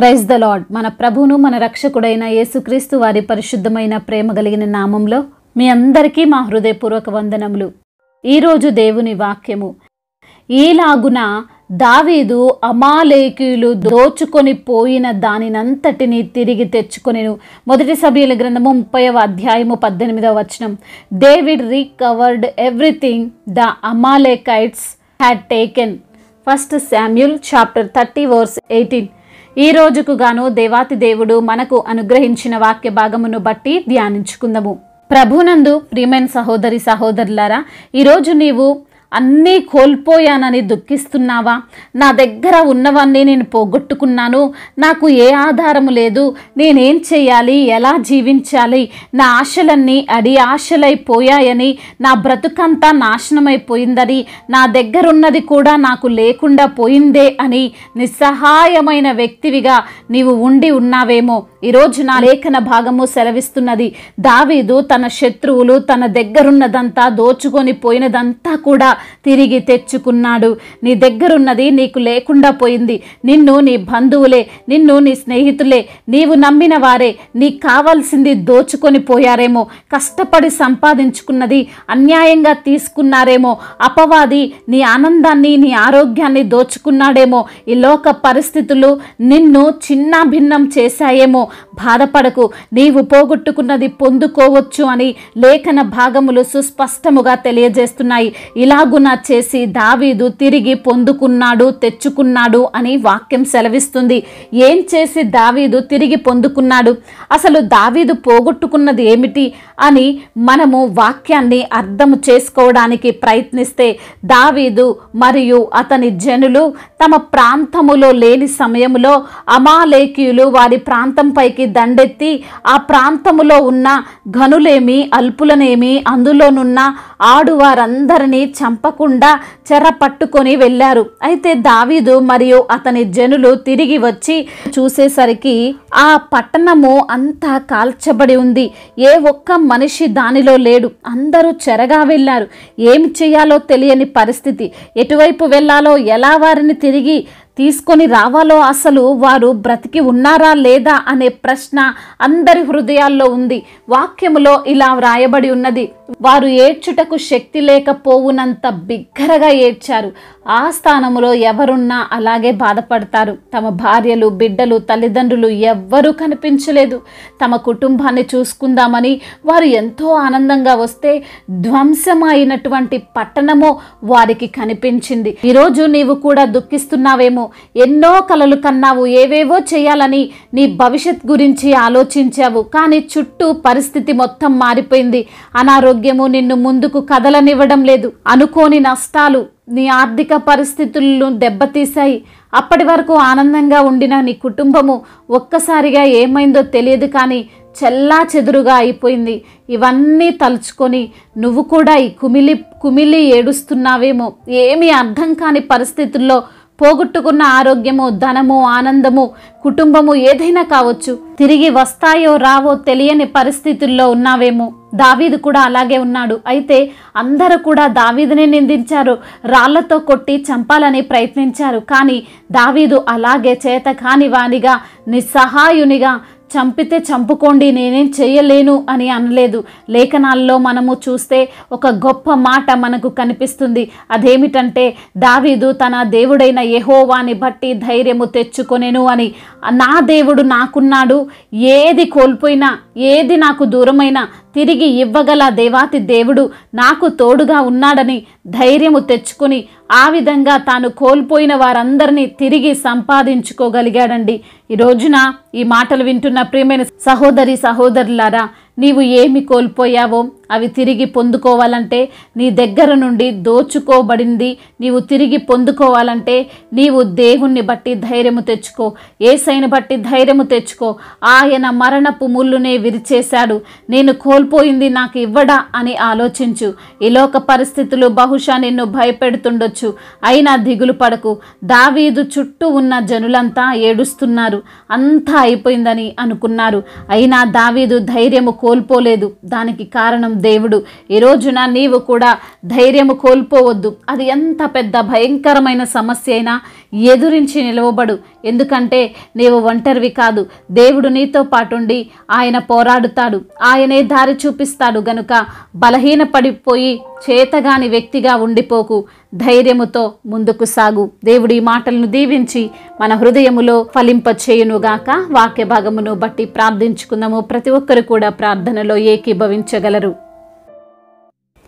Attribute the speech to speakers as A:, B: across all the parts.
A: Praise the lord. మన ప్రభువును మన రక్షకుడైన యేసుక్రీస్తు వారి పరిశుద్ధమైన ప్రేమ కలిగిన నామంలో మీ అందరికీ మా హృదయపూర్వక వందనములు. ఈరోజు దేవుని వాక్యము, ఈలాగున దావీదు అమాలేకీయులు దోచుకొని పోయిన దానినంతటిని తిరిగి తెచ్చుకొనెను. మొదటి సమూయేలు గ్రంథము 30వ అధ్యాయము 18వ వచనం. David recovered everything the Amalekites had taken. 1 Samuel chapter 30 verse 18. ఈ రోజుకు గాను దేవాతి దేవుడు మనకు అనుగ్రహించిన వాక్య భాగమును బట్టి ధ్యానించుకుందాము. ప్రభునందు ప్రియమైన సహోదరి సహోదరులారా, ఈరోజు నీవు అన్నీ కోల్పోయానని దుఃఖిస్తున్నావా? నా దగ్గర ఉన్నవన్నీ నేను పోగొట్టుకున్నాను, నాకు ఏ ఆధారము లేదు, నేనేం చేయాలి, ఎలా జీవించాలి, నా ఆశలన్నీ అడి ఆశలైపోయాయని, నా బ్రతుకంతా నాశనమైపోయిందని, నా దగ్గరున్నది కూడా నాకు లేకుండా పోయిందే అని నిస్సహాయమైన వ్యక్తివిగా నీవు ఉండి ఉన్నావేమో. ఈరోజు నా లేఖన భాగము సెలవిస్తున్నది, దావీదు తన శత్రువులు తన దగ్గరున్నదంతా దోచుకొని పోయినదంతా కూడా తిరిగి తెచ్చుకున్నాడు. నీ దగ్గరున్నది నీకు లేకుండా పోయింది. నిన్ను నీ బంధువులే, నిన్ను నీ స్నేహితులే, నీవు నమ్మిన వారే నీకు కావాల్సింది దోచుకొని పోయారేమో. కష్టపడి సంపాదించుకున్నది అన్యాయంగా తీసుకున్నారేమో. అపవాది నీ ఆనందాన్ని నీ ఆరోగ్యాన్ని దోచుకున్నాడేమో. ఈ లోక పరిస్థితులు నిన్ను చిన్న భిన్నం చేశాయేమో. బాధపడకు, నీవు పోగొట్టుకున్నది పొందుకోవచ్చు అని లేఖన భాగములు సుస్పష్టముగా తెలియజేస్తున్నాయి. ఇలాగున చేసి దావీదు తిరిగి పొందుకున్నాడు, తెచ్చుకున్నాడు అని వాక్యం సెలవిస్తుంది. ఏం చేసి దావీదు తిరిగి పొందుకున్నాడు? అసలు దావీదు పోగొట్టుకున్నది ఏమిటి అని మనము వాక్యాన్ని అర్థం చేసుకోవడానికి ప్రయత్నిస్తే, దావీదు మరియు అతని జనులు తమ ప్రాంతములో లేని సమయములో అమాలేకీయులు వారి ప్రాంతంపైకి దండెత్తి ఆ ప్రాంతములో ఉన్న ఘనులేమి అల్పులనేమి అందులోనున్న ఆడువారందరినీ చంపకుండా చెర పట్టుకొని వెళ్ళారు. అయితే దావీదు మరియు అతని జనులు తిరిగి వచ్చి చూసేసరికి ఆ పట్టణము అంతా కాల్చబడి ఉంది. ఏ ఒక్క మనిషి దానిలో లేడు. అందరూ చెరగా వెళ్ళారు. ఏమి చేయాలో తెలియని పరిస్థితి. ఎటువైపు వెళ్ళాలో, ఎలా వారిని తిరిగి తీసుకొని రావాలో, అసలు వారు బ్రతికి ఉన్నారా లేదా అనే ప్రశ్న అందరి హృదయాల్లో ఉంది. వాక్యములో ఇలా వ్రాయబడి ఉన్నది, వారు ఏడ్చుటకు శక్తి లేకపోవునంత బిగ్గరగా ఏడ్చారు. ఆ స్థానములో ఎవరున్నా అలాగే బాధపడతారు. తమ భార్యలు, బిడ్డలు, తల్లిదండ్రులు ఎవ్వరూ కనిపించలేదు. తమ కుటుంబాన్ని చూసుకుందామని వారు ఎంతో ఆనందంగా వస్తే ధ్వంసమైనటువంటి పట్టణము వారికి కనిపించింది. ఈరోజు నీవు కూడా దుఃఖిస్తున్నావేమో. ఎన్నో కలలు కన్నావు, ఏవేవో చేయాలని నీ భవిష్యత్ గురించి ఆలోచించావు. కానీ చుట్టూ పరిస్థితి మొత్తం మారిపోయింది. అనారోగ్యము నిన్ను ముందుకు కదలనివ్వడం లేదు. అనుకోని నష్టాలు నీ ఆర్థిక పరిస్థితులను దెబ్బతీశాయి. అప్పటి వరకు ఆనందంగా ఉండిన నీ కుటుంబము ఒక్కసారిగా ఏమైందో తెలియదు, కానీ చెల్లా చెదురుగా అయిపోయింది. ఇవన్నీ తలుచుకొని నువ్వు కూడా ఈ కుమిలి ఏడుస్తున్నావేమో. ఏమీ అర్థం కాని పరిస్థితుల్లో పోగొట్టుకున్న ఆరోగ్యము, ధనము, ఆనందము, కుటుంబము ఏదైనా కావచ్చు, తిరిగి వస్తాయో రావో తెలియని పరిస్థితుల్లో ఉన్నావేమో. దావీదు కూడా అలాగే ఉన్నాడు. అయితే అందరూ కూడా దావీదునే నిందించారు, రాళ్లతో కొట్టి చంపాలని ప్రయత్నించారు. కానీ దావీదు అలాగే చేత కాని వానిగా, నిస్సహాయునిగా, చంపితే చంపుకోండి, నేనేం చేయలేను అని అనలేదు. లేఖనాల్లో మనము చూస్తే ఒక గొప్ప మాట మనకు కనిపిస్తుంది. అదేమిటంటే, దావీదు తన దేవుడైన యెహోవాని బట్టి ధైర్యము తెచ్చుకొనెను అని. నా దేవుడు నాకున్నాడు, ఏది కోల్పోయినా, ఏది నాకు దూరమైనా తిరిగి ఇవ్వగల దేవాతి దేవుడు నాకు తోడుగా ఉన్నాడని ధైర్యము తెచ్చుకొని ఆ విధంగా తాను కోల్పోయిన వారందరినీ తిరిగి సంపాదించుకోగలిగాడండి. ఈ రోజున ఈ మాటలు వింటున్న ప్రియమైన సహోదరి సహోదరులారా, నీవు ఏమి కోల్పోయావో అవి తిరిగి పొందుకోవాలంటే, నీ దగ్గర నుండి దోచుకోబడింది నీవు తిరిగి పొందుకోవాలంటే, నీవు దేవుణ్ణి బట్టి ధైర్యము తెచ్చుకో, యేసయ్యను బట్టి ధైర్యము తెచ్చుకో. ఆయన మరణపు ముళ్ళునే విరిచేశాడు. నేను కోల్పోయింది నాకు ఇవ్వడా అని ఆలోచించు. ఈ లోక పరిస్థితులు బహుశా నిన్ను భయపెడుతుండొచ్చు, అయినా దిగులు పడకు. దావీదు చుట్టూ ఉన్న జనులంతా ఏడుస్తున్నారు, అంతా అయిపోయిందని అనుకున్నారు. అయినా దావీదు ధైర్యము కోల్పోలేదు. దానికి కారణం దేవుడు. ఈ రోజున నీవు కూడా ధైర్యము కోల్పోవద్దు. అది ఎంత పెద్ద భయంకరమైన సమస్య అయినా ఎదురించి నిలవబడు. ఎందుకంటే నీవు ఒంటరివి కాదు. దేవుడు నీతో పాటుండి ఆయన పోరాడుతాడు, ఆయనే దారి చూపిస్తాడు. గనుక బలహీనపడిపోయి చేతగాని వ్యక్తిగా ఉండిపోకు, ధైర్యముతో ముందుకు సాగు. దేవుడి మాటలను దీవించి మన హృదయములో ఫలింపచేయునుగాక. వాక్య భాగమును బట్టి ప్రార్థించుకుందాము. ప్రతి ఒక్కరు కూడా ప్రార్థనలో ఏకీభవించగలరు.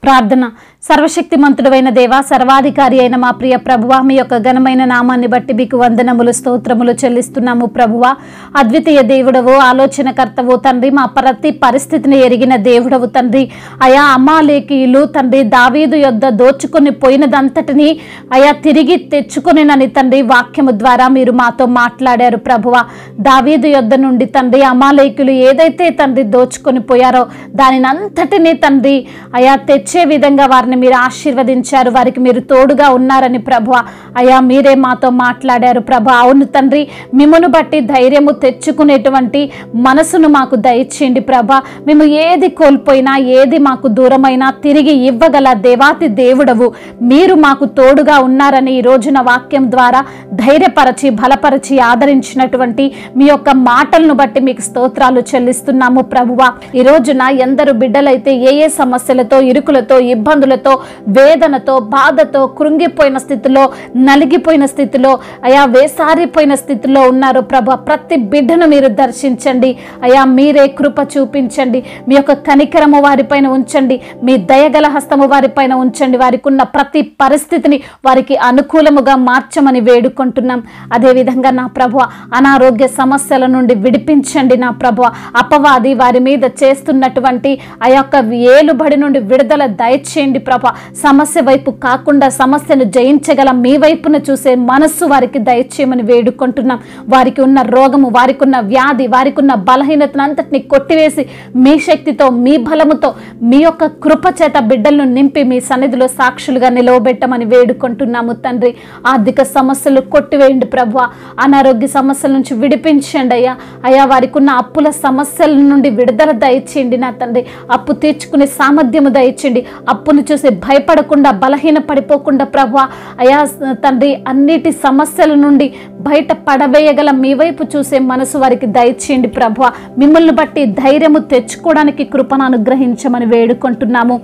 A: ప్రార్థన. సర్వశక్తిమంతుడైన దేవా, సర్వాధికారి అయిన మా ప్రియ ప్రభువా, మీ యొక్క ఘనమైన నామాన్ని బట్టి మీకు వందనములు స్తోత్రములు చెల్లిస్తున్నాము ప్రభువా. అద్వితీయ దేవుడవు, ఆలోచనకర్తవు తండ్రి, మా ప్రతి పరిస్థితిని ఎరిగిన దేవుడవు తండ్రి. అయా అమాలేకీయులు తండ్రి దావీదు యొద్ద దోచుకొని పోయినదంతటిని అయా తిరిగి తెచ్చుకొనినని తండ్రి వాక్యము ద్వారా మీరు మాతో మాట్లాడారు ప్రభువా. దావీదు యొద్ద నుండి తండ్రి అమాలేకీయులు ఏదైతే తండ్రి దోచుకొని పోయారో దానిని అంతటినీ తండ్రి అయా తెచ్చే విధంగా వారిని మీరు ఆశీర్వదించారు. వారికి మీరు తోడుగా ఉన్నారని ప్రభువా అయా మీరే మాతో మాట్లాడారు ప్రభా. అవును తండ్రి, మిమ్మును బట్టి ధైర్యము తెచ్చుకునేటువంటి మనసును మాకు దయచేయండి ప్రభా. మేము ఏది కోల్పోయినా, ఏది మాకు దూరమైనా తిరిగి ఇవ్వగల దేవాతి దేవుడవు. మీరు మాకు తోడుగా ఉన్నారని ఈ రోజున వాక్యం ద్వారా ధైర్యపరచి బలపరచి ఆదరించినటువంటి మీ యొక్క మాటలను బట్టి మీకు స్తోత్రాలు చెల్లిస్తున్నాము ప్రభువా. ఈ రోజున ఎందరు బిడ్డలైతే ఏ సమస్యలతో, ఇరుకులతో, ఇబ్బందులతో, వేదనతో, బాధతో, కృంగిపోయిన స్థితిలో, నలిగిపోయిన స్థితిలో, అయా వేసారిపోయిన స్థితిలో ఉన్నారు ప్రభా. ప్రతి బిడ్డను మీరు దర్శించండి అయా. మీరే కృప చూపించండి. మీ యొక్క కనికరము వారిపైన ఉంచండి. మీ దయగల హస్తము వారిపైన ఉంచండి. వారికి ఉన్న ప్రతి పరిస్థితిని వారికి అనుకూలముగా మార్చమని వేడుకుంటున్నాం. అదేవిధంగా నా ప్రభు అనారోగ్య సమస్యల నుండి విడిపించండి నా ప్రభు. అపవాది వారి మీద చేస్తున్నటువంటి ఆ యొక్క ఏలుబడి నుండి విడుదల దయచేయండి ప్రభా. సమస్య వైపు కాకుండా సమస్యను జయించగల మీ వైపున చూసే మనస్సు వారికి దయచేయమని వేడుకుంటున్నాం. వారికి ఉన్న రోగము, వారికి ఉన్న వ్యాధి, వారికి ఉన్న బలహీనతను అంతటిని కొట్టివేసి మీ శక్తితో, మీ బలముతో, మీ యొక్క కృప చేత బిడ్డలను నింపి మీ సన్నిధిలో సాక్షులుగా నిలవబెట్టమని వేడుకుంటున్నాము తండ్రి. ఆర్థిక సమస్యలు కొట్టివేయండి ప్రభువా. అనారోగ్య సమస్యల నుంచి విడిపించండి అయ్యా. అయ్యా వారికి ఉన్న అప్పుల సమస్యల నుండి విడుదల దయచేయండి నా తండ్రి. అప్పు తీర్చుకునే సామర్థ్యము దయచేయండి. అప్పును చూసి భయపడకుండా, బలహీన పడిపోకుండా ప్రభువా అయా తండ్రి అన్నిటి సమస్యల నుండి బయట పడవేయగల మీ వైపు చూసే మనసు వారికి దయచేయండి ప్రభువా. మిమ్మల్ని బట్టి ధైర్యము తెచ్చుకోవడానికి కృపను అనుగ్రహించమని వేడుకుంటున్నాము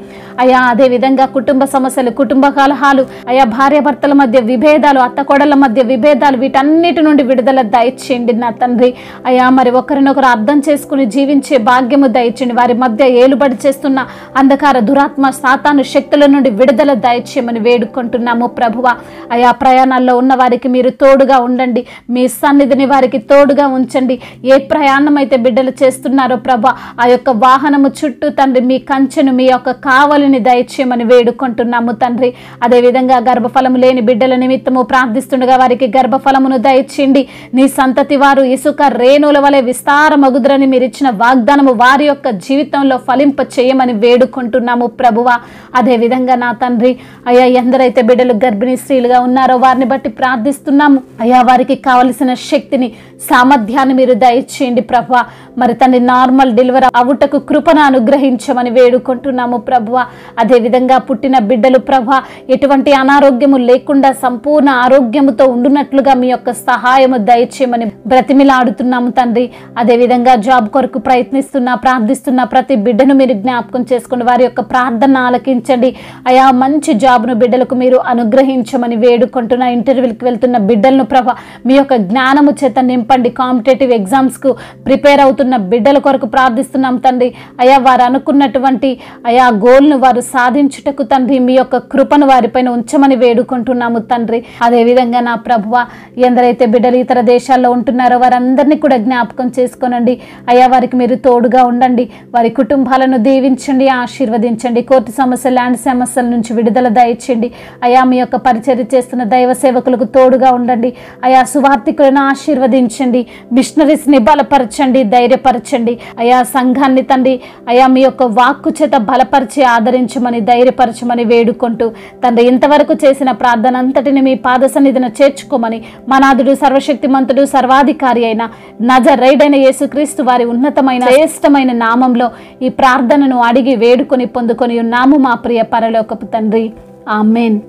A: అయా. అదేవిధంగా కుటుంబ సమస్యలు, కుటుంబ కలహాలు, అయా భార్యాభర్తల మధ్య విభేదాలు, అత్తకోడల మధ్య విభేదాలు, వీటన్నిటి నుండి విడుదల దయచేయండి నా తండ్రి అయా. మరి ఒకరినొకరు అర్థం చేసుకుని జీవించే భాగ్యము దయచేయండి. వారి మధ్య ఏలుబడి చేస్తున్న అంధకార దురాత్మ సాతాను శక్తుల నుండి విడుదల దయచేయమని వేడుకుంటున్నాము ప్రభువా అయా. ప్రయాణాల్లో ఉన్న వారికి మీరు తోడుగా ఉండండి. మీ సన్నిధిని వారికి తోడుగా ఉంచండి. ఏ ప్రయాణం అయితే బిడ్డలు చేస్తున్నారో ప్రభా ఆ యొక్క వాహనము చుట్టూ తండ్రి మీ కంచెను, మీ యొక్క కావలిని దయచేయమని వేడుకుంటున్నాము తండ్రి. అదేవిధంగా గర్భఫలము లేని బిడ్డల నిమిత్తము ప్రార్థిస్తుండగా వారికి గర్భఫలమును దయచేయండి. నీ సంతతి వారు ఇసుక రేణుల వలె విస్తారమగుదురని మీరు ఇచ్చిన వాగ్దానము వారి యొక్క జీవితంలో ఫలింప చేయమని వేడుకుంటున్నాము ప్రభువా. అదేవిధంగా నా తండ్రి అయ్యా ఎందరైతే బిడ్డలు గర్భిణీ స్త్రీలుగా ఉన్నారో వారిని బట్టి ప్రార్థిస్తున్నాము అయ్యా. వారికి కావలసిన శక్తిని, సామర్థ్యాన్ని మీరు దయచేయండి ప్రభువా. మరి తండ్రి నార్మల్ డెలివరీ అవుటకు కృపను అనుగ్రహించమని వేడుకుంటున్నాము ప్రభువా. అదేవిధంగా పుట్టిన బిడ్డలు ప్రభా ఎటువంటి అనారోగ్యము లేకుండా సంపూర్ణ ఆరోగ్యముతో ఉండునట్లుగా మీ యొక్క సహాయము దయచేయమని బ్రతిమిలాడుతున్నాము తండ్రి. అదేవిధంగా జాబ్ కొరకు ప్రయత్నిస్తున్నా, ప్రార్థిస్తున్న ప్రతి బిడ్డను మీరు జ్ఞాపకం చేసుకోండి. వారి యొక్క ప్రార్థన ఆలకించండి అయా. మంచి జాబ్ను బిడ్డలకు మీరు అనుగ్రహించమని వేడుకుంటున్న ఇంటర్వ్యూలకు వెళ్తున్న బిడ్డలను ప్రభా మీ యొక్క జ్ఞానము చేత నింపండి. కాంపిటేటివ్ ఎగ్జామ్స్కు ప్రిపేర్ అవుతున్న బిడ్డల కొరకు ప్రార్థిస్తున్నాం తండ్రి అయా. వారు అనుకున్నటువంటి అయా గోల్ను వారు సాధించుటకు తండ్రి మీ యొక్క కృపను వారిపైన ఉంచమని వేడుకుంటున్నాము తండ్రి. అదేవిధంగా నా ప్రభువా ఎందరైతే బిడ్డలు ఇతర దేశాల్లో ఉంటున్నారో వారందరినీ కూడా జ్ఞాపకం చేసుకోనండి అయా. వారికి మీరు తోడుగా ఉండండి. వారి కుటుంబాలను దీవించండి, ఆశీర్వదించండి. కోర్టు సమస్యలు, ఇలాంటి సమస్యల నుంచి విడుదల దయచేయండి అయా. మీ యొక్క పరిచర్య చేస్తున్న దైవ సేవకులకు తోడుగా ఉండండి అయా. సువార్థికులను ఆశీర్వదించండి, మిషనరీస్ని బలపరచండి, ధైర్యపరచండి అయా. సంఘాన్ని తండ్రి అయా మీ యొక్క వాక్కు చేత బలపరిచి ఆదరించమని, ధైర్యపరచమని వేడుకుంటూ తండ్రి ఇంతవరకు చేసిన ప్రార్థన అంతటిని మీ పాద సన్నిధిన చేర్చుకోమని మనాథుడు, సర్వశక్తిమంతుడు, సర్వాధికారి అయిన నజరేయుడైన యేసుక్రీస్తు వారి ఉన్నతమైన శ్రేష్టమైన నామంలో ఈ ప్రార్థనను అడిగి వేడుకొని పొందుకొని ఉన్నాము మా ప్రియ పరలోకపు తండ్రి. ఆమేన్.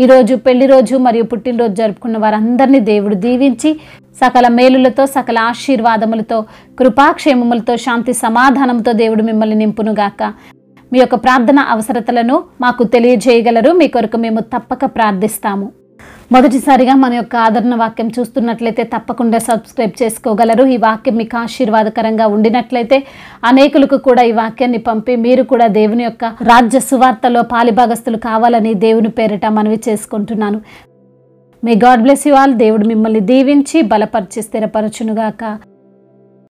A: ఈరోజు పెళ్లి రోజు మరియు పుట్టినరోజు జరుపుకున్న వారందరినీ దేవుడు దీవించి సకల మేలులతో, సకల ఆశీర్వాదములతో, కృపాక్షేమములతో, శాంతి సమాధానంతో దేవుడు మిమ్మల్ని నింపునుగాక. మీ యొక్క ప్రార్థన అవసరతలను మాకు తెలియజేయగలరు. మీ కొరకు మేము తప్పక ప్రార్థిస్తాము. మొదటిసారిగా మన యొక్క ఆదరణ వాక్యం చూస్తున్నట్లయితే తప్పకుండా సబ్స్క్రైబ్ చేసుకోగలరు. ఈ వాక్యం మీకు ఆశీర్వాదకరంగా ఉండినట్లయితే అనేకులకు కూడా ఈ వాక్యాన్ని పంపి మీరు కూడా దేవుని యొక్క రాజ్య సువార్తలో పాలిభాగస్తులు కావాలని దేవుని పేరిట మనవి చేసుకుంటున్నాను. May God bless you all. దేవుడు మిమ్మల్ని దీవించి బలపరిచి స్థిరపరచునుగాక.